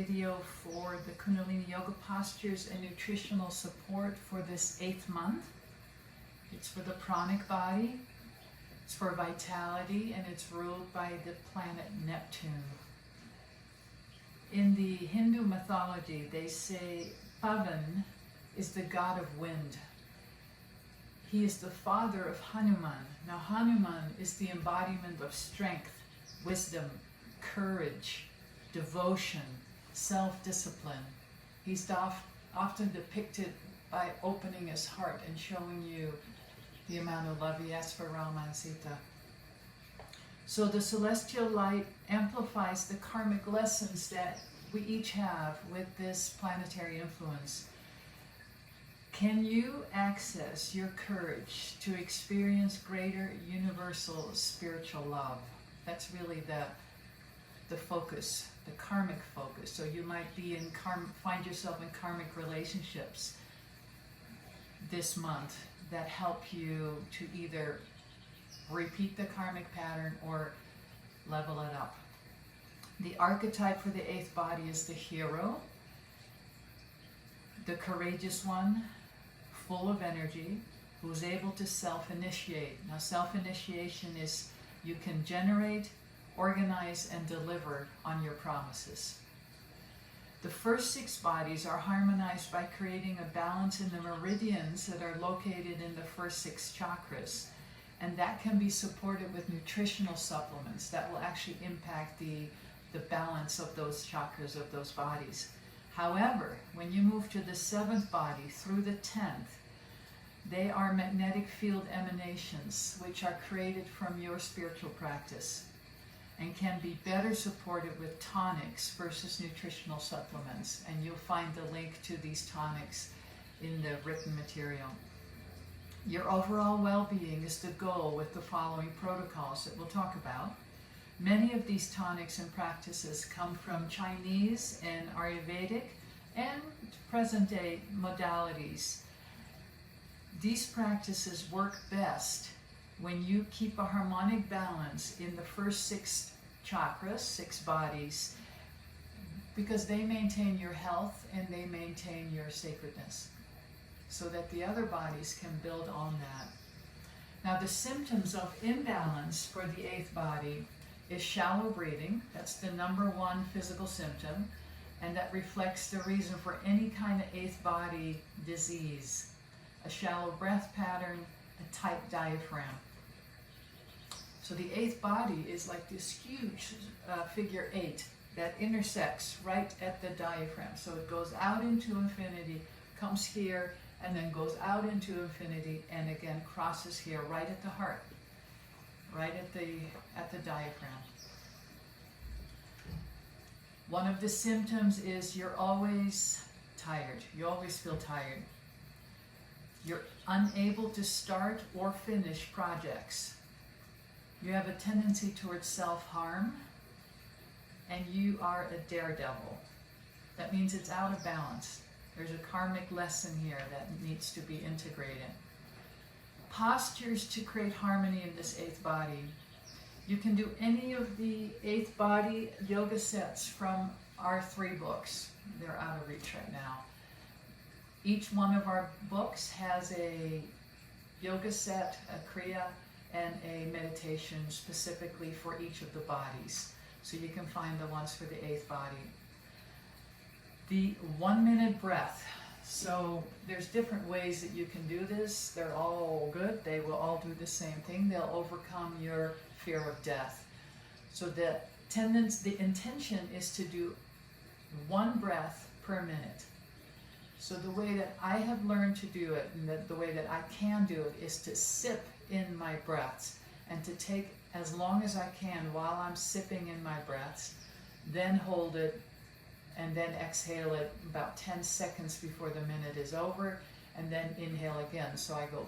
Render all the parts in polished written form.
video for the Kundalini Yoga postures and nutritional support for this 8th month. It's for the pranic body, it's for vitality, and it's ruled by the planet Neptune. In the Hindu mythology, they say Pavan is the god of wind. He is the father of Hanuman. Now Hanuman is the embodiment of strength, wisdom, courage, devotion, self-discipline. He's often depicted by opening his heart and showing you the amount of love he has for Rama and Sita. So the celestial light amplifies the karmic lessons that we each have with this planetary influence. Can you access your courage to experience greater universal spiritual love? That's really the focus, the karmic focus. So you might be find yourself in karmic relationships this month that help you to either repeat the karmic pattern or level it up. The archetype for the 8th body is the hero, the courageous one, full of energy, who's able to self-initiate. Now self-initiation is you can generate, organize, and deliver on your promises. The first 6 bodies are harmonized by creating a balance in the meridians that are located in the first 6 chakras. And that can be supported with nutritional supplements that will actually impact the balance of those chakras of those bodies. However, when you move to the 7th body through the 10th, they are magnetic field emanations which are created from your spiritual practice and can be better supported with tonics versus nutritional supplements. And you'll find the link to these tonics in the written material. Your overall well-being is the goal with the following protocols that we'll talk about. Many of these tonics and practices come from Chinese and Ayurvedic and present-day modalities. These practices work best when you keep a harmonic balance in the first 6 chakras, 6 bodies, because they maintain your health and they maintain your sacredness, so that the other bodies can build on that. Now the symptoms of imbalance for the 8th body is shallow breathing. That's the #1 physical symptom, and that reflects the reason for any kind of 8th body disease. A shallow breath pattern, a tight diaphragm. So the 8th body is like this huge figure 8 that intersects right at the diaphragm. So it goes out into infinity, comes here, and then goes out into infinity, and again crosses here right at the heart, right at the diaphragm. One of the symptoms is you're always tired. You always feel tired. You're unable to start or finish projects. You have a tendency towards self-harm, and you are a daredevil. That means it's out of balance. There's a karmic lesson here that needs to be integrated. Postures to create harmony in this 8th body. You can do any of the 8th body yoga sets from our 3 books. They're out of reach right now. Each one of our books has a yoga set, a kriya, and a meditation specifically for each of the bodies. So you can find the ones for the 8th body. The 1-minute breath. So there's different ways that you can do this. They're all good. They will all do the same thing. They'll overcome your fear of death. So the intention is to do 1 breath per minute. So the way that I have learned to do it, and the way that I can do it, is to sip in my breaths and to take as long as I can while I'm sipping in my breaths, then hold it, and then exhale it about 10 seconds before the minute is over, and then inhale again. So I go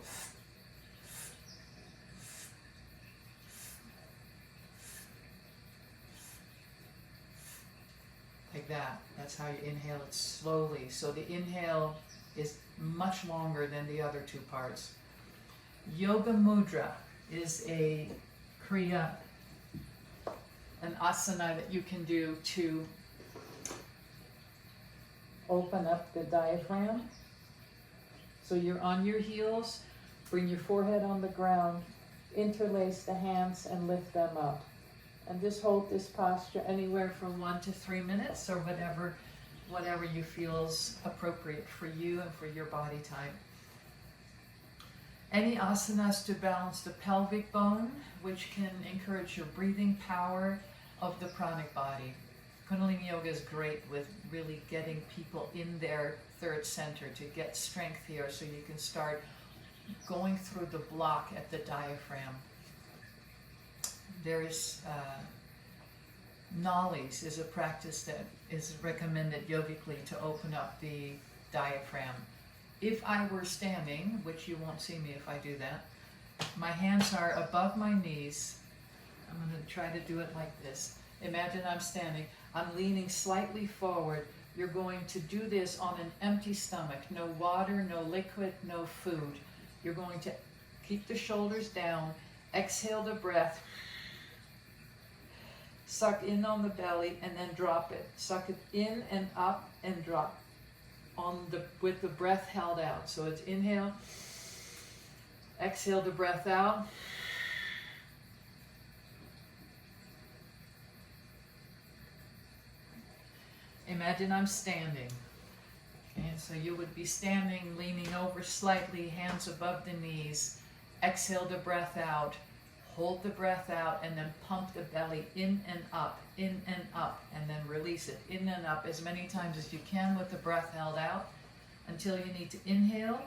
like that. That's how you inhale it slowly. So the inhale is much longer than the other 2 parts. Yoga Mudra is a kriya, an asana that you can do to open up the diaphragm. So you're on your heels, bring your forehead on the ground, interlace the hands and lift them up. And just hold this posture anywhere from 1 to 3 minutes, or whatever you feels appropriate for you and for your body type. Any asanas to balance the pelvic bone, which can encourage your breathing power of the pranic body. Kundalini yoga is great with really getting people in their third center to get strength here, so you can start going through the block at the diaphragm. There's Nollies is a practice that is recommended yogically to open up the diaphragm. If I were standing, which you won't see me if I do that, my hands are above my knees. I'm going to try to do it like this. Imagine I'm standing. I'm leaning slightly forward. You're going to do this on an empty stomach. No water, no liquid, no food. You're going to keep the shoulders down. Exhale the breath. Suck in on the belly and then drop it. Suck it in and up and drop with the breath held out. So it's inhale, exhale the breath out. Imagine I'm standing. Okay, so you would be standing, leaning over slightly, hands above the knees. Exhale the breath out. Hold the breath out and then pump the belly in and up, and then release it in and up as many times as you can with the breath held out until you need to inhale,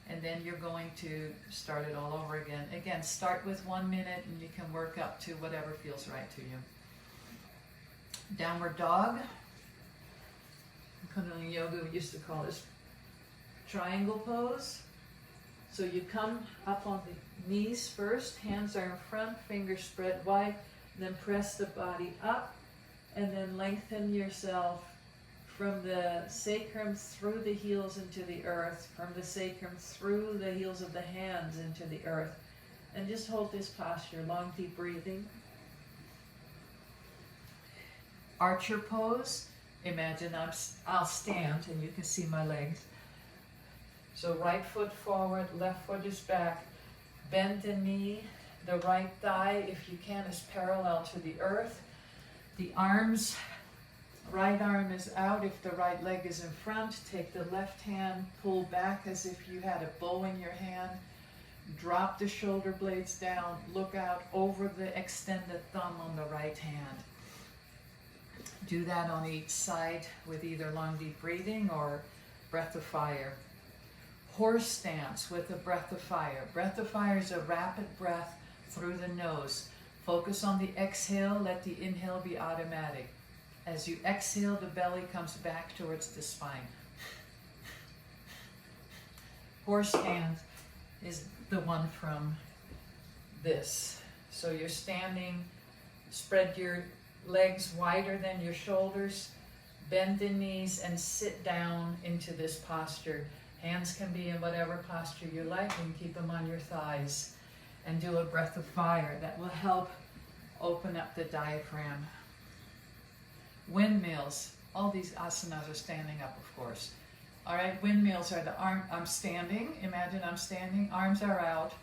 and then you're going to start it all over again. Again, start with 1 minute and you can work up to whatever feels right to you. Downward dog. Kundalini yoga, we used to call this triangle pose. So you come up on the knees first, hands are in front, fingers spread wide, then press the body up, and then lengthen yourself from the sacrum through the heels into the earth, from the sacrum through the heels of the hands into the earth. And just hold this posture, long deep breathing. Archer pose. Imagine I'll stand and you can see my legs. So right foot forward, left foot is back. Bend the knee. The right thigh, if you can, is parallel to the earth. The arms, right arm is out if the right leg is in front. Take the left hand, pull back as if you had a bow in your hand. Drop the shoulder blades down. Look out over the extended thumb on the right hand. Do that on each side with either long deep breathing or breath of fire. Horse stance with a breath of fire. Breath of fire is a rapid breath through the nose. Focus on the exhale, let the inhale be automatic. As you exhale, the belly comes back towards the spine. Horse stance is the one from this. So you're standing, spread your legs wider than your shoulders, bend the knees and sit down into this posture. Hands can be in whatever posture you like, and keep them on your thighs. And do a breath of fire that will help open up the diaphragm. Windmills. All these asanas are standing up, of course. All right, windmills are the arm. I'm standing. Imagine I'm standing. Arms are out.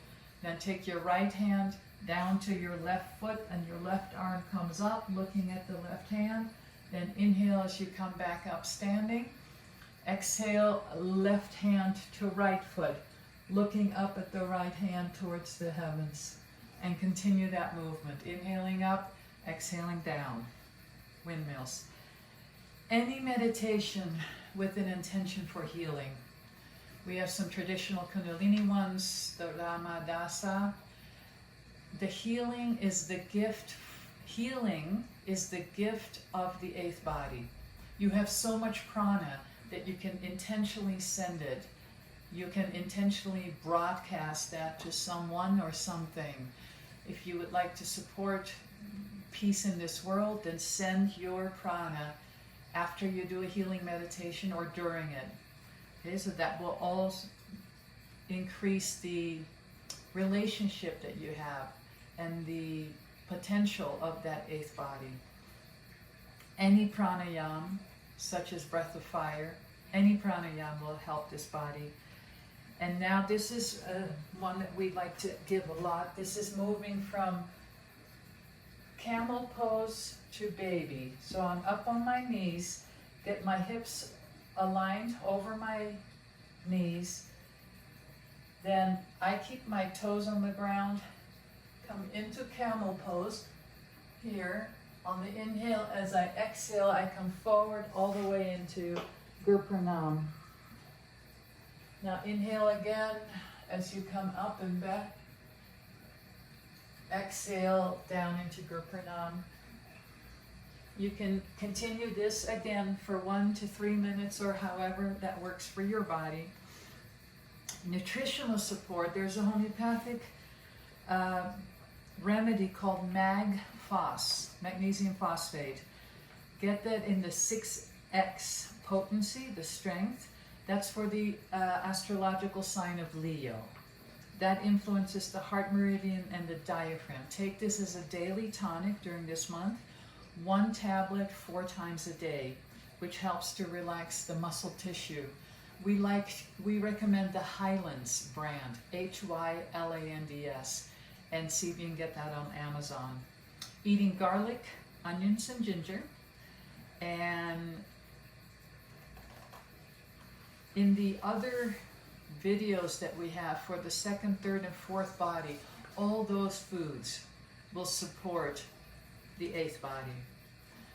Then take your right hand down to your left foot, and your left arm comes up, looking at the left hand. Then inhale as you come back up, standing. Exhale, left hand to right foot, looking up at the right hand towards the heavens. And continue that movement. Inhaling up, exhaling down. Windmills. Any meditation with an intention for healing. We have some traditional Kundalini ones, the Ramadasa. The healing is the gift. Healing is the gift of the eighth body. You have so much prana that you can intentionally send it. You can intentionally broadcast that to someone or something. If you would like to support peace in this world, then send your prana after you do a healing meditation or during it. Okay, so that will all increase the relationship that you have and the potential of that eighth body. Any pranayama, such as breath of fire, Any pranayama will help this body. And now this is one that we like to give a lot. This is moving from camel pose to baby. So I'm up on my knees, get my hips aligned over my knees. Then I keep my toes on the ground, come into camel pose here. On the inhale, as I exhale, I come forward all the way into Pranam. Now inhale again as you come up and back. Exhale down into Pranam. You can continue this again for 1 to 3 minutes or however that works for your body. Nutritional support, there's a homeopathic remedy called MAG-PHOS, magnesium phosphate. Get that in the 6x potency, the strength. That's for the astrological sign of Leo. That influences the heart meridian and the diaphragm. Take this as a daily tonic during this month. 1 tablet 4 times a day, which helps to relax the muscle tissue. We recommend the Highlands brand, Hylands, and see if you can get that on Amazon. Eating garlic, onions, and ginger. And in the other videos that we have for the 2nd, 3rd, and 4th body, all those foods will support the 8th body.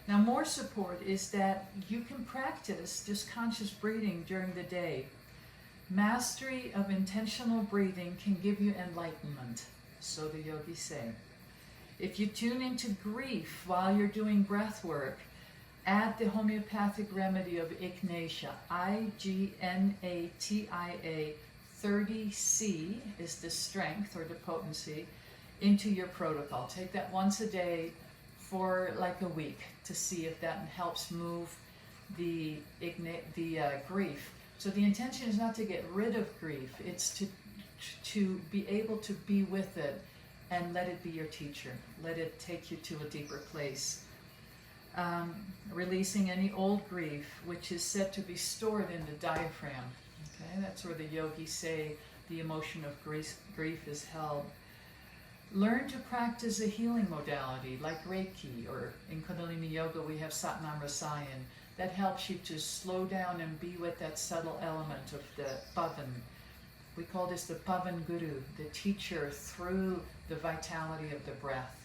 Now, more support is that you can practice just conscious breathing during the day. Mastery of intentional breathing can give you enlightenment, so the yogis say. If you tune into grief while you're doing breath work, add the homeopathic remedy of Ignatia, Ignatia 30C is the strength or the potency, into your protocol. Take that once a day for like a week to see if that helps move the grief. So the intention is not to get rid of grief, it's to be able to be with it and let it be your teacher. Let it take you to a deeper place. Releasing any old grief, which is said to be stored in the diaphragm. Okay, that's where the yogis say the emotion of grief is held. Learn to practice a healing modality like Reiki, or in Kundalini Yoga we have Satnam Rasayan. That helps you to slow down and be with that subtle element of the Pavan. We call this the Pavan Guru, the teacher through the vitality of the breath.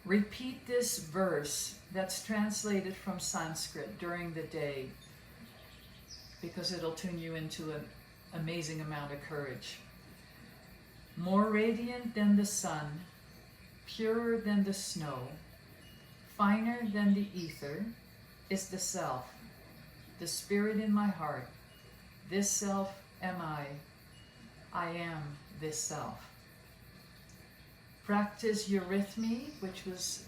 Repeat this verse that's translated from Sanskrit during the day, because it'll tune you into an amazing amount of courage. More radiant than the sun, purer than the snow, finer than the ether, is the self, the spirit in my heart. This self am I am this self. Practice eurythmy, which was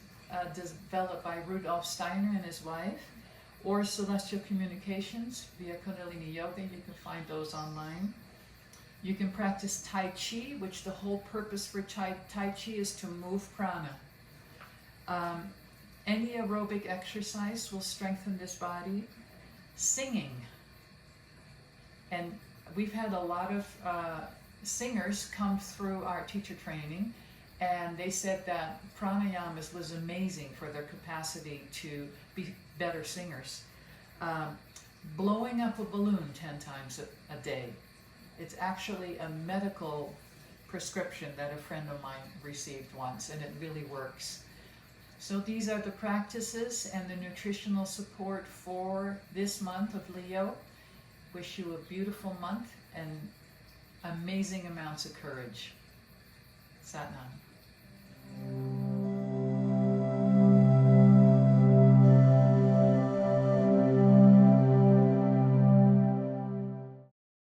developed by Rudolf Steiner and his wife, or celestial communications via Kundalini Yoga. You can find those online. You can practice Tai Chi, which the whole purpose for Tai Chi is to move prana. Any aerobic exercise will strengthen this body. Singing. And we've had a lot of singers come through our teacher training, and they said that pranayamas was amazing for their capacity to be better singers. Blowing up a balloon 10 times a day. It's actually a medical prescription that a friend of mine received once, and it really works. So these are the practices and the nutritional support for this month of Leo. Wish you a beautiful month and amazing amounts of courage. Satnam.